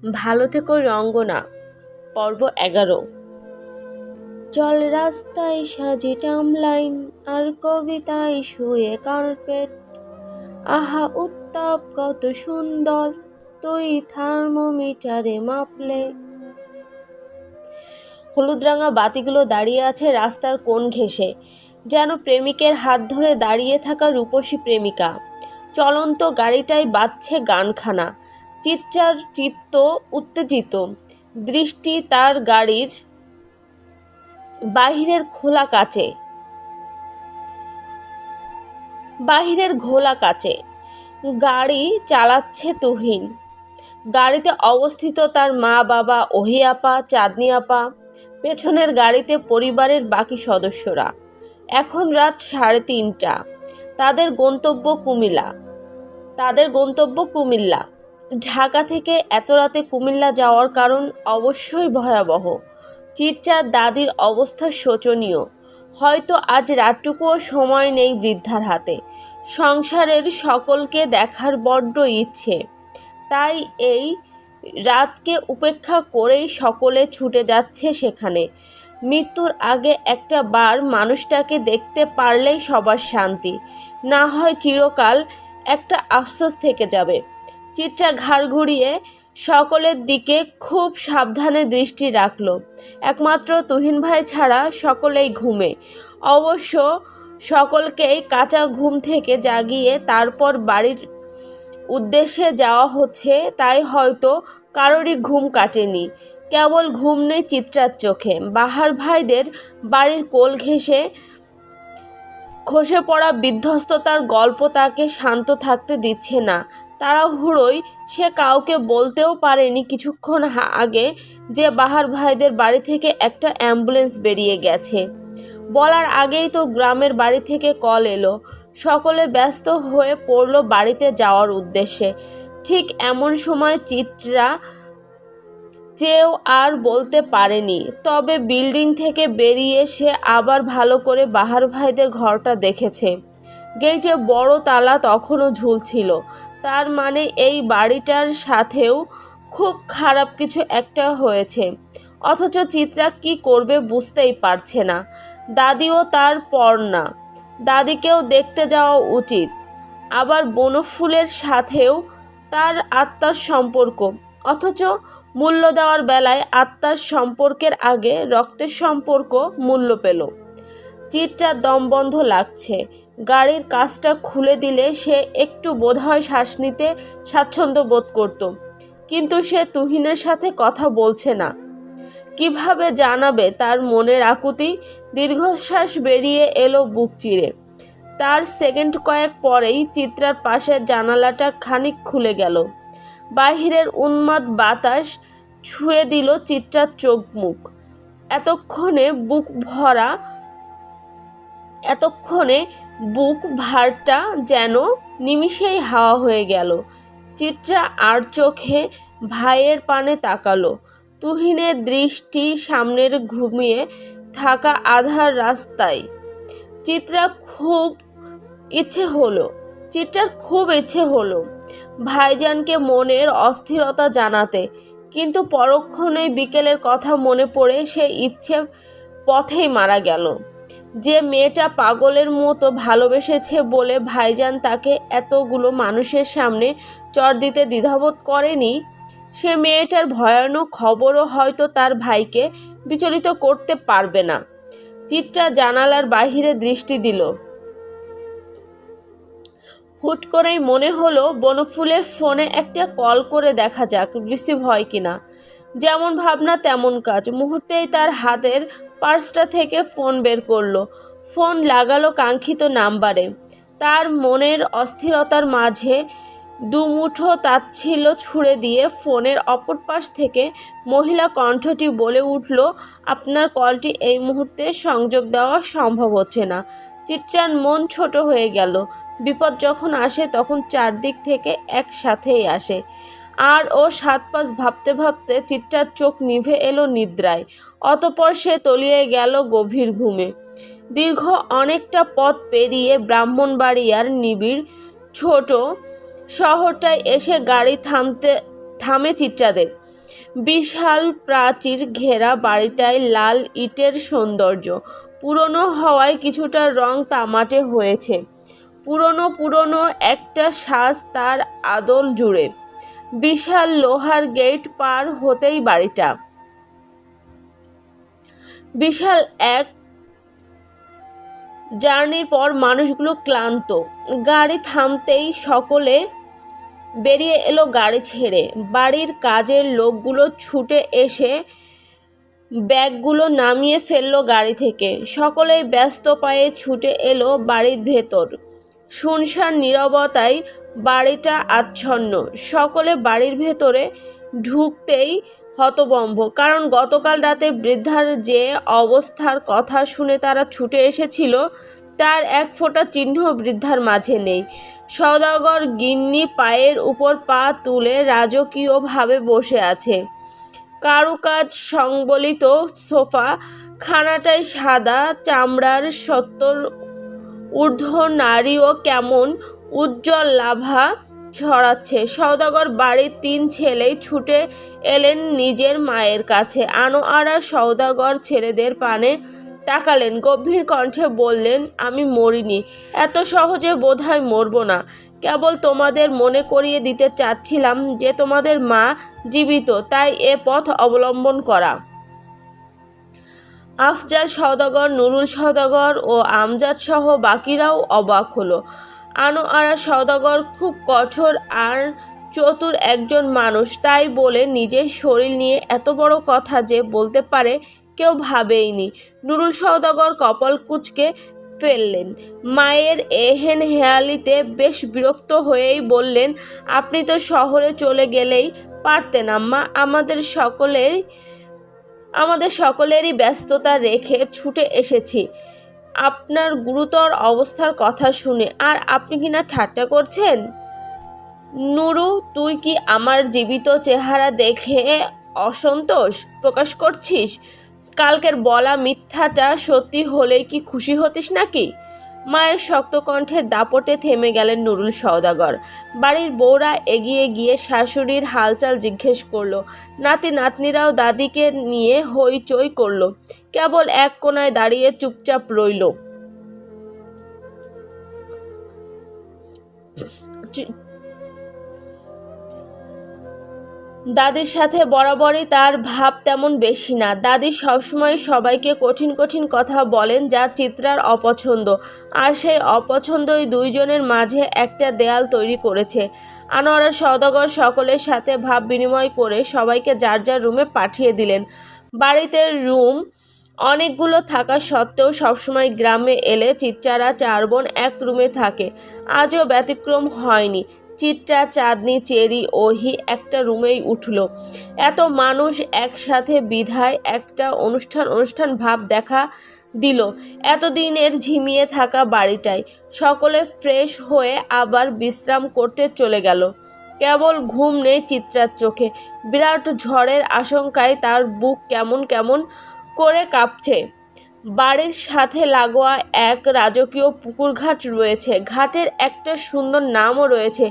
ভালো থেকো রঙ্গনা। পর্ব 11। চল রাস্তায় সাজি টামলাইন, আর কবিতায় শুয়ে কার্পেট। আহা উত্তাপ কত সুন্দর, তুই থার্মোমিটারে মাপলে। হলুদ রাঙা বাতিগুলো দাঁড়িয়ে আছে রাস্তার কোণ ঘেঁষে, যেন প্রেমিকের হাত ধরে দাঁড়িয়ে থাকা রূপসী প্রেমিকা। চলন্ত গাড়িটাই বাজছে গানখানা। চিত্রার চিত্ত উত্তেজিত, দৃষ্টি তার গাড়ির বাহিরের ঘোলা কাচে। গাড়ি চালাচ্ছে তুহিন। গাড়িতে অবস্থিত তার মা বাবা, ওহি আপা, চাঁদনি আপা। পেছনের গাড়িতে পরিবারের বাকি সদস্যরা। এখন রাত 3:30। তাদের গন্তব্য কুমিল্লা। ঢাকা থেকে এত রাতে কুমিল্লা যাওয়ার কারণ অবশ্যই ভয়াবহ। চিত্রার দাদির অবস্থা শোচনীয়। হয়তো আজ রাতটুকুও সময় নেই বৃদ্ধার হাতে। সংসারের সকলকে দেখার বড্ড ইচ্ছে, তাই এই রাতকে উপেক্ষা করেই সকলে ছুটে যাচ্ছে সেখানে। মৃত্যুর আগে একটা বার মানুষটাকে দেখতে পারলেই সবার শান্তি, না হয় চিরকাল একটা আফসোস থেকে যাবে। চিত্রা ঘাড় ঘুরিয়ে সকলের দিকে খুব সাবধানে দৃষ্টি রাখল। একমাত্র তুহিন ভাই ছাড়া সকলেই ঘুমে। অবশ্য সকলকেই কাঁচা ঘুম থেকে জাগিয়ে তারপর বাড়ির উদ্দেশ্যে যাওয়া হচ্ছে, তাই হয়তো কারোরই ঘুম কাটেনি। কেবল ঘুম নেই চিত্রার চোখে। বাহার ভাইদের বাড়ির কোল ঘেঁষে খসে পড়া বিধ্বস্ততার গল্প তাকে শান্ত থাকতে দিচ্ছে না। তাড়াহুড়োয় সে কাউকে বলতেও পারেনি কিছুক্ষণ আগে যে বাহার ভাইদের বাড়ি থেকে একটা অ্যাম্বুলেন্স বেরিয়ে গেছে। বলার আগেই তো গ্রামের বাড়ি থেকে কল এলো। সকলে ব্যস্ত হয়ে পড়ল বাড়িতে যাওয়ার উদ্দেশ্যে। ঠিক এমন সময় চিত্রা চেয়েও আর বলতে পারেনি, তবে বিল্ডিং থেকে বেরিয়ে সে আবার ভালো করে বাহার ভাইদের ঘরটা দেখেছে। গেটে বড় তালা তখনও ঝুলছিল। তার মানে এই বাড়িটার সাথেও খুব খারাপ কিছু একটা হয়েছে। অথচ চিত্রা কি করবে বুঝতেই পারছে না। দাদিও তার পর না। দাদিকেও দেখতে যাওয়া উচিত। আবার বনফুলের সাথেও তার আত্মার সম্পর্ক। অথচ মূল্য দেওয়ার বেলায় আত্মার সম্পর্কের আগে রক্তের সম্পর্ক মূল্য পেল। চিত্রার দমবন্ধ লাগছে। গাড়ির কাঁচটা খুলে দিলে সে একটু বোধহয় শ্বাস নিতে স্বাচ্ছন্দ্য বোধ করত, কিন্তু সে তুহিনের সাথে কথা বলছে না। কিভাবে জানাবে তার মনের আকুতি? দীর্ঘশ্বাস বেরিয়ে এলো বুক চিরে। তার সেকেন্ড কয়েক পরেই চিত্রার পাশের জানালাটা খানিক খুলে গেল। বাহিরের উন্মাদ বাতাস ছুঁয়ে দিল চিত্রার চোখ মুখ। এতক্ষণে বুক ভারটা যেন নিমিষেই হাওয়া হয়ে গেল। চিত্রা আর চোখে ভাইয়ের পানে তাকালো। তুহিনের দৃষ্টি সামনের ঘুমিয়ে থাকা আধার রাস্তায়। চিত্রার খুব ইচ্ছে হলো ভাইজানকে মনের অস্থিরতা জানাতে, কিন্তু পরক্ষণেই বিকেলের কথা মনে পড়ে সে ইচ্ছে পথেই মারা গেল। যে মেয়েটা পাগলের মতো ভালোবেসেছে বলে ভাইজান তাকে এতগুলো মানুষের সামনে চর দিতে দ্বিধাবোধ করেনি, সে মেয়েটার ভয়ানক খবরও হয়তো তার ভাইকে বিচলিত করতে পারবে না। চিত্রা জানালার বাহিরে দৃষ্টি দিল। হুট করেই মনে হলো বনফুলের ফোনে একটা কল করে দেখা যাক, রিসিভ হয় কিনা। যেমন ভাবনা তেমন কাজ। মুহূর্তেই তার হাতের পার্সটা থেকে ফোন বের করলো। ফোন লাগালো কাঙ্ক্ষিত নাম্বারে। তার মনের অস্থিরতার মাঝে দুমুঠো তাচ্ছিল্য ছুড়ে দিয়ে ফোনের অপর পাশ থেকে মহিলা কণ্ঠটি বলে উঠল, আপনার কলটি এই মুহূর্তে সংযোগ দেওয়া সম্ভব হচ্ছে না। চিত্রার মন ছোট হয়ে গেল। বিপদ যখন আসে তখন চারদিক থেকে একসাথেই আসে। আর ও 7-5 ভাবতে ভাবতে চিত্রার চোখ নিভে এলো নিদ্রায়। অতঃপর সে তলিয়ে গেল গভীর ঘুমে। দীর্ঘ অনেকটা পথ পেরিয়ে ব্রাহ্মণবাড়িয়ার নিবিড় ছোট শহরটায় এসে গাড়ি থামে চিত্রাদের। বিশাল প্রাচীর ঘেরা বাড়িটায় লাল ইটের সৌন্দর্য, পুরনো হওয়ায় কিছুটা রং তামাটে হয়েছে। পুরনো একটা সাজ তার আদল জুড়ে। বিশাল লোহার গেট পার হতেই বাড়িটা। বিশাল এক জার্নির পর মানুষগুলো ক্লান্ত। গাড়ি থামতেই সকলে বেরিয়ে এলো গাড়ি ছেড়ে। বাড়ির কাজের লোকগুলো ছুটে এসে ব্যাগগুলো নামিয়ে ফেললো গাড়ি থেকে। সকলেই ব্যস্ত পায়ে ছুটে এলো বাড়ির ভেতর। শুনশান নীরবতায় বাড়িটা আচ্ছন্ন। সকলে বাড়ির ভেতরে ঢুকতেই হতভম্ব, কারণ গতকাল রাতে বৃদ্ধার যে অবস্থার কথা শুনে তারা ছুটে এসেছিল তার এক ফোঁটা চিহ্ন বৃদ্ধার মাঝে নেই। সওদাগর গিন্নি পায়ের উপর পা তুলে রাজকীয়ভাবে বসে আছে। কারুকাজ সংবলিত সোফা খানাটায় সাদা চামড়ার সত্তর ঊর্ধ্ব নারীও কেমন উজ্জ্বল লাভা ছড়াচ্ছে। সওদাগর বাড়ির 3 ছেলেই ছুটে এলেন নিজের মায়ের কাছে। আনোয়ারা সওদাগর ছেলেদের পানে তাকালেন, গভীর কণ্ঠে বললেন, আমি মরিনি, এত সহজে বোধহয় মরব না। কেবল তোমাদের মনে করিয়ে দিতে চাচ্ছিলাম যে তোমাদের মা জীবিত, তাই এ পথ অবলম্বন করা। আফজাল সওদাগর, নুরুল সওদাগর ও আমজাদ সহ বাকিরাও অবাক হলো। আনোয়ারা সওদাগর খুব কঠোর আর চতুর একজন মানুষ, তাই বলে নিজের শরীর নিয়ে এত বড় কথা যে বলতে পারে কেউ ভাবেইনি। নুরুল সওদাগর কপাল কুঁচকে ফেললেন। মায়ের এহেন হেয়ালিতে বেশ বিরক্ত হয়েই বললেন, আপনি তো শহরে চলে গেলেই পারতেন আম্মা, আমাদের সকলেরই ব্যস্ততা রেখে ছুটে এসেছি আপনার গুরুতর অবস্থার কথা শুনে, আর আপনি কিনা ঠাট্টা করছেন। নুরু, তুই কি আমার জীবিত চেহারা দেখে অসন্তোষ প্রকাশ করছিস? কালকের বলা মিথ্যাটা সত্যি হলেই কি খুশি হতিস নাকি? মায়ের শক্ত কণ্ঠে দাপটে থেমে গেলেন নুরুল সওদাগর। বাড়ির বউরা এগিয়ে গিয়ে শাশুড়ির হালচাল জিজ্ঞেস করলো। নাতি নাতনিরাও দাদিকে নিয়ে হইচই করলো। কেবল এক কোনায় দাঁড়িয়ে চুপচাপ রইল। দাদির সাথে বরাবরই তার ভাব তেমন বেশি না। দাদি সবসময় সবাইকে কঠিন কঠিন কথা বলেন, যা চিত্রার অপছন্দ, আর সেই অপছন্দই দুইজনের মাঝে একটা দেয়াল তৈরি করেছে। আনোয়ারা সওদাগর সকলের সাথে ভাব বিনিময় করে সবাইকে যার যার রুমে পাঠিয়ে দিলেন। বাড়িতে রুম অনেকগুলো থাকা সত্ত্বেও সবসময় গ্রামে এলে চিত্রারা 4 বোন এক রুমে থাকে। আজও ব্যতিক্রম হয়নি। চিত্রা, চাঁদনি, চেরি, ওহি একটা রুমেই উঠল। এত মানুষ একসাথে বিধায় একটা অনুষ্ঠান ভাব দেখা দিল এতদিনের ঝিমিয়ে থাকা বাড়িটায়। সকলে ফ্রেশ হয়ে আবার বিশ্রাম করতে চলে গেল। কেবল ঘুম নেই চিত্রার চোখে। বিরাট ঝড়ের আশঙ্কায় তার বুক কেমন কেমন করে কাঁপছে। বাড়ির সাথে লাগোয়া এক রাজকীয় পুকুর ঘাট রয়েছে। ঘাটের একটা সুন্দর নামও রয়েছে,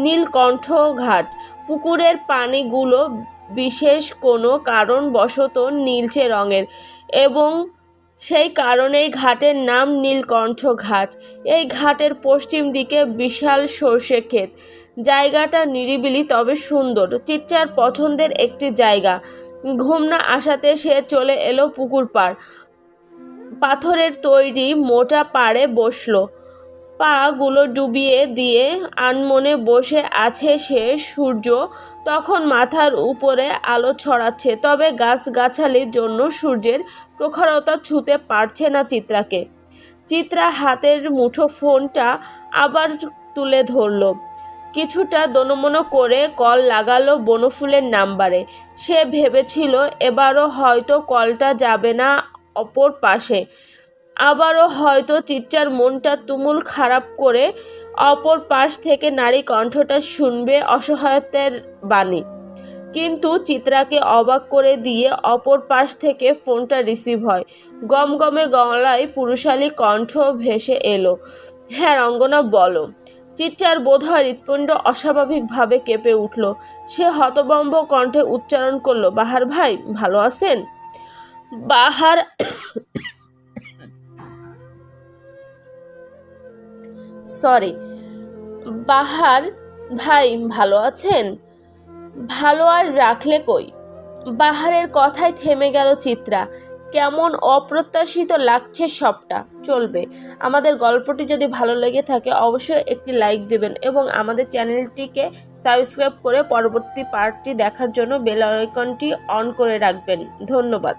নীলকণ্ঠ ঘাট। পুকুরের পানিগুলো বিশেষ কোনো কারণবশত নীলচে রঙের, এবং সেই কারণেই ঘাটের নাম নীলকণ্ঠ ঘাট। এই ঘাটের পশ্চিম দিকে বিশাল সর্ষে ক্ষেত। জায়গাটা নিরিবিলি তবে সুন্দর। চিত্রার পছন্দের একটি জায়গা। ঘুম না আসাতে সে চলে এলো পুকুর পাড়। পাথরের তৈরি মোটা পাড়ে বসলো। পা গুলো ডুবিয়ে দিয়ে আনমনে বসে আছে সে। সূর্য তখন মাথার উপরে আলো ছড়াচ্ছে, তবে গাছগাছালির জন্য সূর্যের প্রখরতা ছুঁতে পারছে না চিত্রাকে। চিত্রা হাতের মুঠো ফোনটা আবার তুলে ধরল। কিছুটা দোনমনো করে কল লাগালো বনফুলের নাম্বারে। সে ভেবেছিল এবারও হয়তো কলটা যাবে না অপর পাশে। আবারও হয়তো চিত্রার মনটা তুমুল খারাপ করে অপর পাশ থেকে নারী কণ্ঠটা শুনবে অসহায়তার বাণী। কিন্তু চিত্রাকে অবাক করে দিয়ে অপর পাশ থেকে ফোনটা রিসিভ হয়। গমগমে গলায় পুরুষালী কণ্ঠ ভেসে এলো, হ্যাঁ রঙ্গনা বলো। চিৎচার বোধহয় হৃৎপিণ্ড অস্বাভাবিকভাবে কেঁপে উঠল। সে হতভম্ব কণ্ঠে উচ্চারণ করলো, বাহার ভাই ভালো আছেন? বাহার সরি বাহার ভাই ভালো আছেন? ভালো আর রাখলে কই? বাহারের কথায় থেমে গেল চিত্রা। কেমন অপ্রত্যাশিত লাগছে সবটা। চলবে। আমাদের গল্পটি যদি ভালো লেগে থাকে অবশ্যই একটি লাইক দেবেন এবং আমাদের চ্যানেলটিকে সাবস্ক্রাইব করে পরবর্তী পার্টটি দেখার জন্য বেল আইকনটি অন করে রাখবেন। ধন্যবাদ।